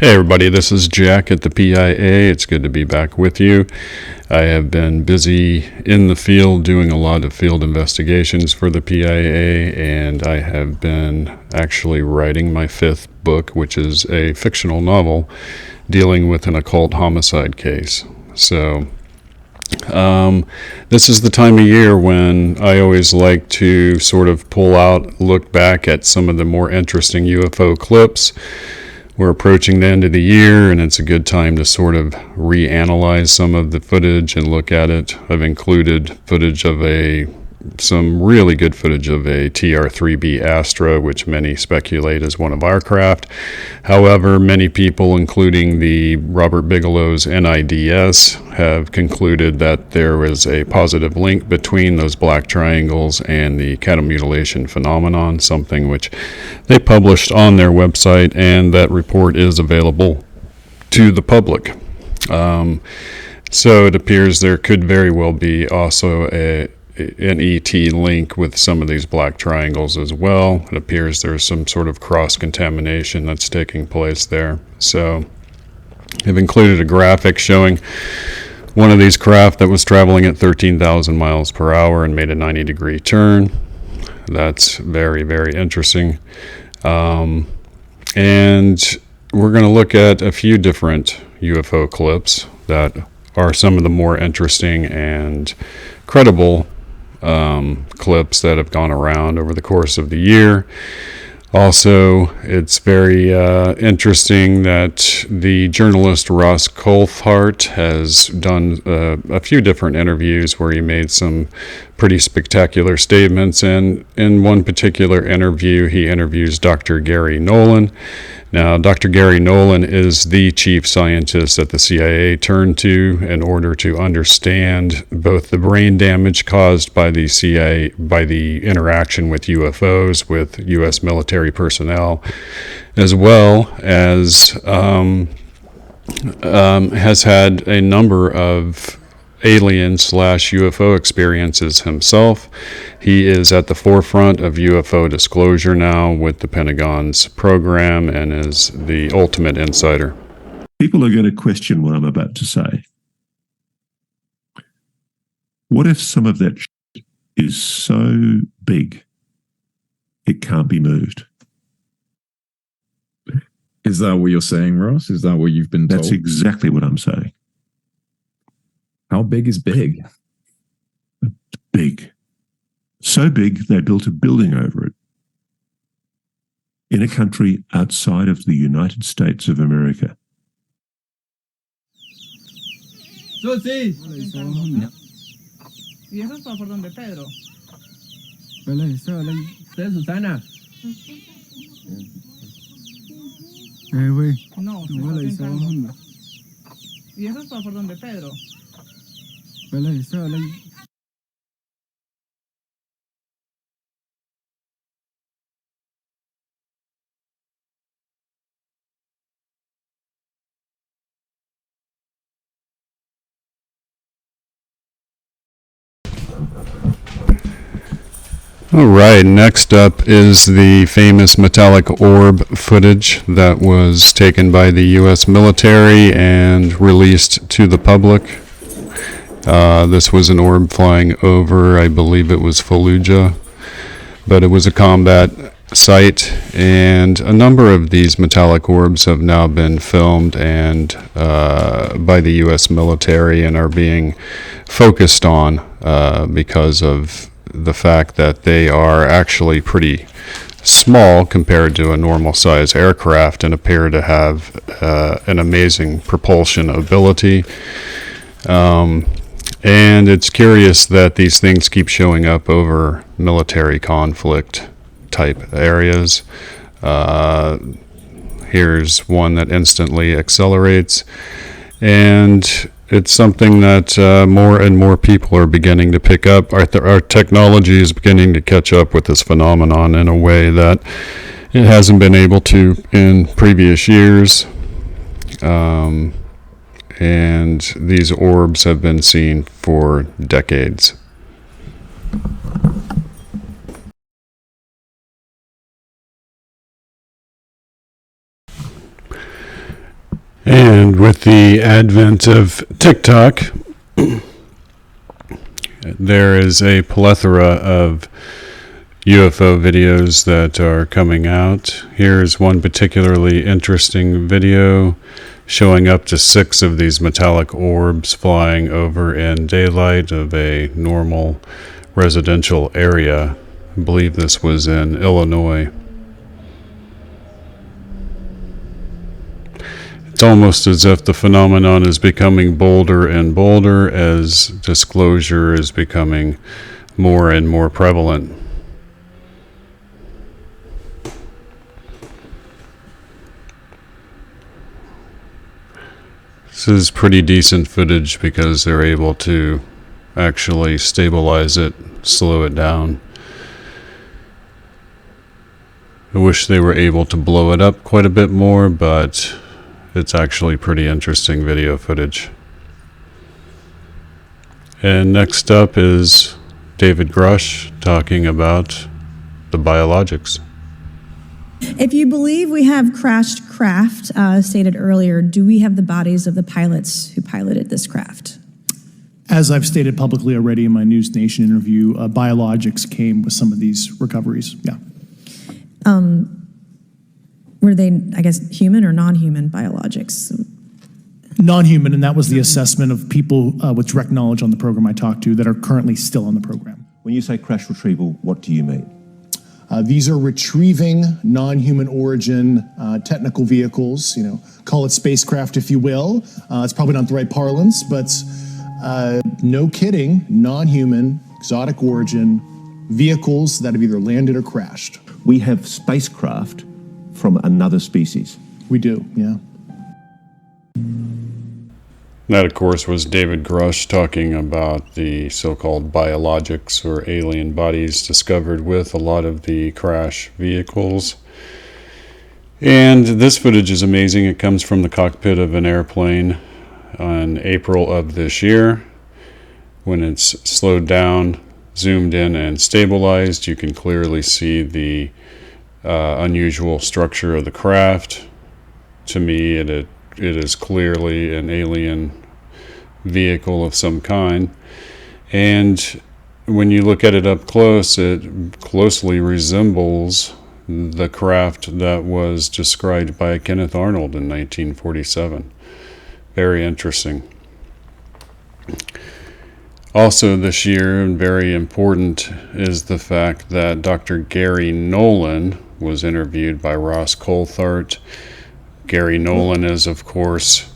Hey everybody, this is Jack at the PIA. It's good to be back with you. I have been busy in the field doing a lot of field investigations for the PIA, and I have been actually writing my fifth book, which is a fictional novel dealing with an occult homicide case. So this is the time of year when I always like to sort of look back at some of the more interesting UFO clips. We're approaching the end of the year, and it's a good time to sort of reanalyze some of the footage and look at it. I've included footage of some really good footage of a TR-3B Astra, which many speculate is one of our craft. However, many people, including the Robert Bigelow's NIDS, have concluded that there is a positive link between those black triangles and the cattle mutilation phenomenon, something which they published on their website, and that report is available to the public. So it appears there could very well be also an ET link with some of these black triangles as well. It appears there's some sort of cross-contamination that's taking place there. So I've included a graphic showing one of these craft that was traveling at 13,000 miles per hour and made a 90-degree turn. That's very, very interesting. And we're going to look at a few different UFO clips that are some of the more interesting and credible clips that have gone around over the course of the year. Also, it's very interesting that the journalist Ross Coulthart has done a few different interviews where he made some pretty spectacular statements, and in one particular interview, he interviews Dr. Gary Nolan. Now, Dr. Gary Nolan is the chief scientist that the CIA turned to in order to understand both the brain damage caused by the CIA, by the interaction with UFOs, with U.S. military personnel, as well as has had a number of alien/UFO experiences himself. He is at the forefront of UFO disclosure now with the Pentagon's program and is the ultimate insider. People are going to question what I'm about to say. What if some of that is so big it can't be moved? Is that what you're saying, Ross? Is that what you've been told? That's exactly what I'm saying. How big is big? Big. So big they built a building over it in a country outside of the United States of America. ¡Susi! ¿Y eso es por donde Pedro? ¿Usted es Susana? Güey. No, se está sentando. ¿Y eso es por donde Pedro? All right, next up is the famous metallic orb footage that was taken by the U.S. military and released to the public. This was an orb flying over, I believe it was Fallujah, but it was a combat site, and a number of these metallic orbs have now been filmed and by the U.S. military and are being focused on because of the fact that they are actually pretty small compared to a normal size aircraft and appear to have an amazing propulsion ability. And it's curious that these things keep showing up over military conflict type areas. Here's one that instantly accelerates, and it's something that more and more people are beginning to pick up. Our technology is beginning to catch up with this phenomenon in a way that it hasn't been able to in previous years. And these orbs have been seen for decades. And with the advent of TikTok, there is a plethora of UFO videos that are coming out. Here's one particularly interesting video showing up to 6 of these metallic orbs flying over in daylight of a normal residential area. I believe this was in Illinois. It's almost as if the phenomenon is becoming bolder and bolder as disclosure is becoming more and more prevalent. This is pretty decent footage because they're able to actually stabilize it, slow it down. I wish they were able to blow it up quite a bit more, but it's actually pretty interesting video footage. And next up is David Grush talking about the Biologics. If you believe we have crashed craft, stated earlier, do we have the bodies of the pilots who piloted this craft? As I've stated publicly already in my News Nation interview, Biologics came with some of these recoveries. Yeah. Were they, I guess, human or non-human biologics? Non-human, and that was the assessment of people with direct knowledge on the program I talked to that are currently still on the program. When you say crash retrieval, what do you mean? These are retrieving non-human origin technical vehicles, call it spacecraft if you will. It's probably not the right parlance, but no kidding, non-human, exotic origin vehicles that have either landed or crashed. We have spacecraft from another species. We do, yeah. That, of course, was David Grush talking about the so-called biologics or alien bodies discovered with a lot of the crash vehicles. And this footage is amazing. It comes from the cockpit of an airplane in April of this year. When it's slowed down, zoomed in, and stabilized, you can clearly see the unusual structure of the craft. To me, it is clearly an alien vehicle of some kind. And when you look at it up close, it closely resembles the craft that was described by Kenneth Arnold in 1947. Very interesting. Also this year, and very important, is the fact that Dr. Gary Nolan was interviewed by Ross Coulthart. Gary Nolan is, of course,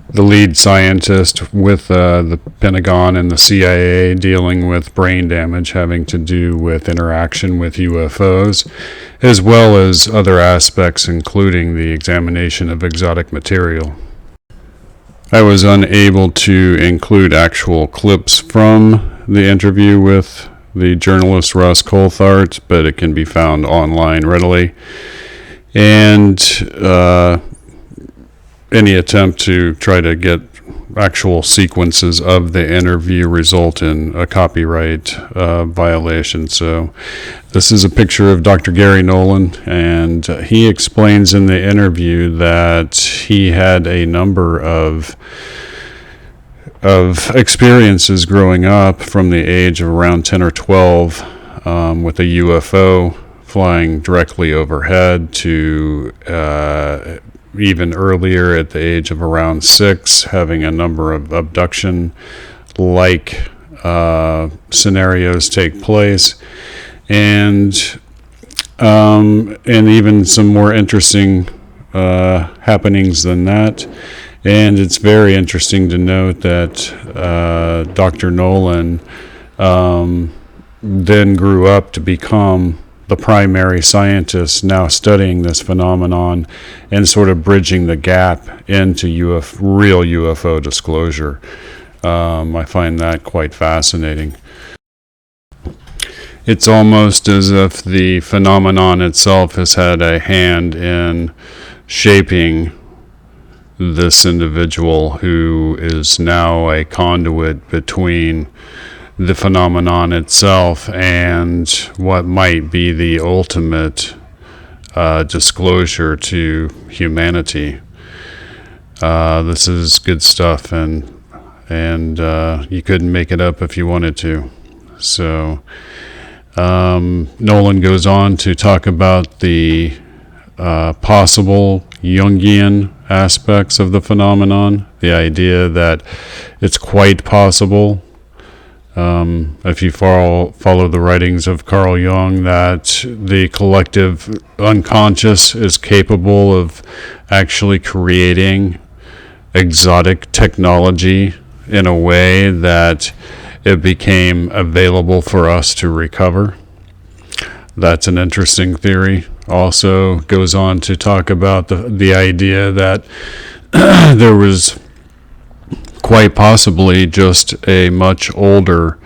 the lead scientist with the Pentagon and the CIA dealing with brain damage having to do with interaction with UFOs, as well as other aspects including the examination of exotic material. I was unable to include actual clips from the interview with the journalist Ross Coulthart, but it can be found online readily. And any attempt to try to get actual sequences of the interview result in a copyright violation. So this is a picture of Dr. Gary Nolan, and he explains in the interview that he had a number of experiences growing up from the age of around 10 or 12 with a UFO flying directly overhead to even earlier at the age of around 6, having a number of abduction-like scenarios take place, and even some more interesting happenings than that. And it's very interesting to note that Dr. Nolan then grew up to become the primary scientist now studying this phenomenon and sort of bridging the gap into real UFO disclosure. I find that quite fascinating. It's almost as if the phenomenon itself has had a hand in shaping this individual who is now a conduit between the phenomenon itself and what might be the ultimate disclosure to humanity. This is good stuff, and you couldn't make it up if you wanted to. So Nolan goes on to talk about the possible Jungian aspects of the phenomenon, the idea that it's quite possible, if you follow the writings of Carl Jung, that the collective unconscious is capable of actually creating exotic technology in a way that it became available for us to recover. That's an interesting theory. Also goes on to talk about the idea that there was quite possibly just a much older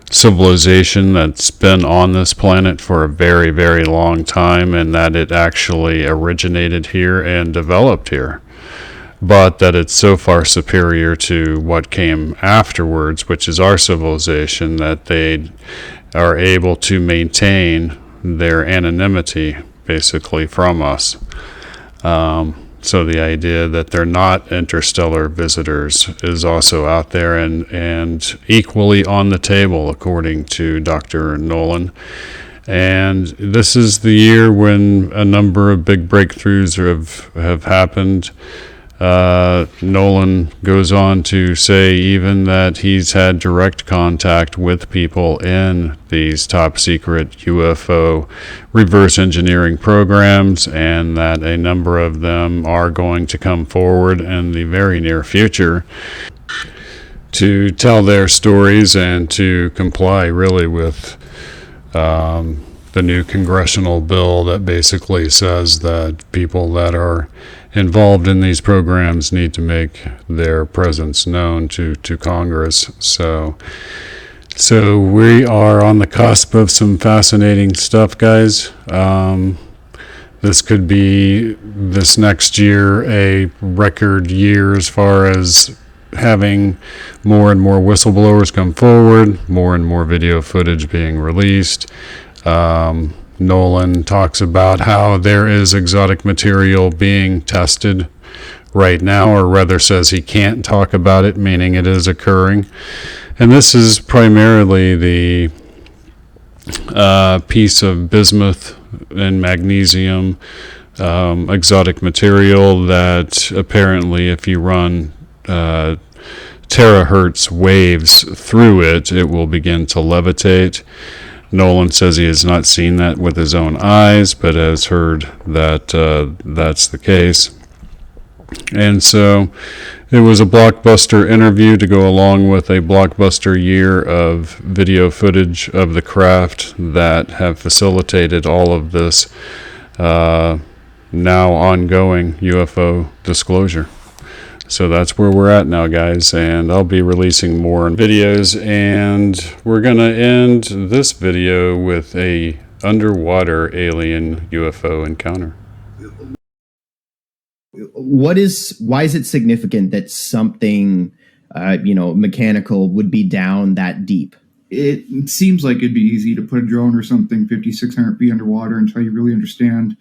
civilization that's been on this planet for a very, very long time, and that it actually originated here and developed here, but that it's so far superior to what came afterwards, which is our civilization, that they are able to maintain their anonymity basically from us. So the idea that they're not interstellar visitors is also out there and equally on the table, according to Dr. Nolan. And this is the year when a number of big breakthroughs have happened. Nolan goes on to say even that he's had direct contact with people in these top secret UFO reverse engineering programs, and that a number of them are going to come forward in the very near future to tell their stories and to comply really with the new congressional bill that basically says that people that are involved in these programs need to make their presence known to Congress. So we are on the cusp of some fascinating stuff, guys. This could be, this next year, a record year as far as having more and more whistleblowers come forward, more and more video footage being released. Nolan talks about how there is exotic material being tested right now, or rather says he can't talk about it, meaning it is occurring. And this is primarily the piece of bismuth and magnesium exotic material that apparently if you run terahertz waves through it, it will begin to levitate. Nolan says he has not seen that with his own eyes, but has heard that that's the case. And so it was a blockbuster interview to go along with a blockbuster year of video footage of the craft that have facilitated all of this now ongoing UFO disclosure. So that's where we're at now, guys, and I'll be releasing more videos, and we're going to end this video with a underwater alien UFO encounter. Why is it significant that something, mechanical would be down that deep? It seems like it'd be easy to put a drone or something 5,600 feet underwater until you really understand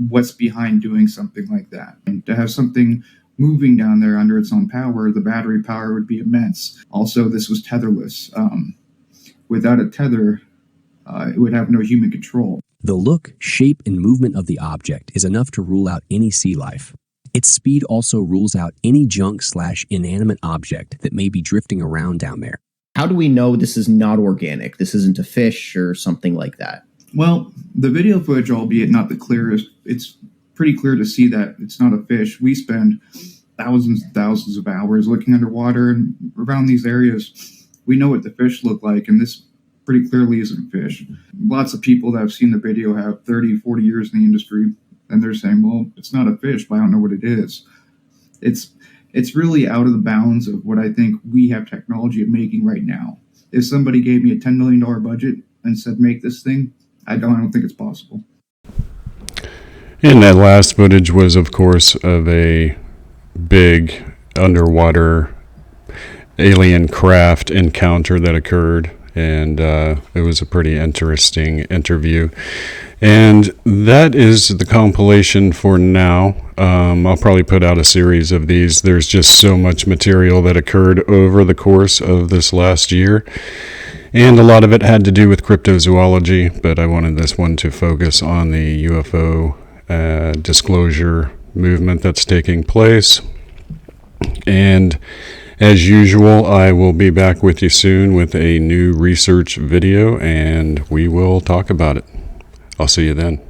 what's behind doing something like that. And to have something moving down there under its own power, the battery power would be immense. Also, this was tetherless. Without a tether, it would have no human control. The look, shape, and movement of the object is enough to rule out any sea life. Its speed also rules out any junk/inanimate object that may be drifting around down there. How do we know this is not organic? This isn't a fish or something like that? Well, the video footage, albeit not the clearest, it's pretty clear to see that it's not a fish. We spend thousands and thousands of hours looking underwater and around these areas. We know what the fish look like, and this pretty clearly isn't fish. Lots of people that have seen the video have 30, 40 years in the industry, and they're saying, well, it's not a fish, but I don't know what it is. It's really out of the bounds of what I think we have technology of making right now. If somebody gave me a $10 million budget and said, make this thing, I don't think it's possible. And that last footage was, of course, of a big underwater alien craft encounter that occurred, and it was a pretty interesting interview. And that is the compilation for now. I'll probably put out a series of these. There's just so much material that occurred over the course of this last year. And a lot of it had to do with cryptozoology, but I wanted this one to focus on the UFO disclosure movement that's taking place. And as usual, I will be back with you soon with a new research video, and we will talk about it. I'll see you then.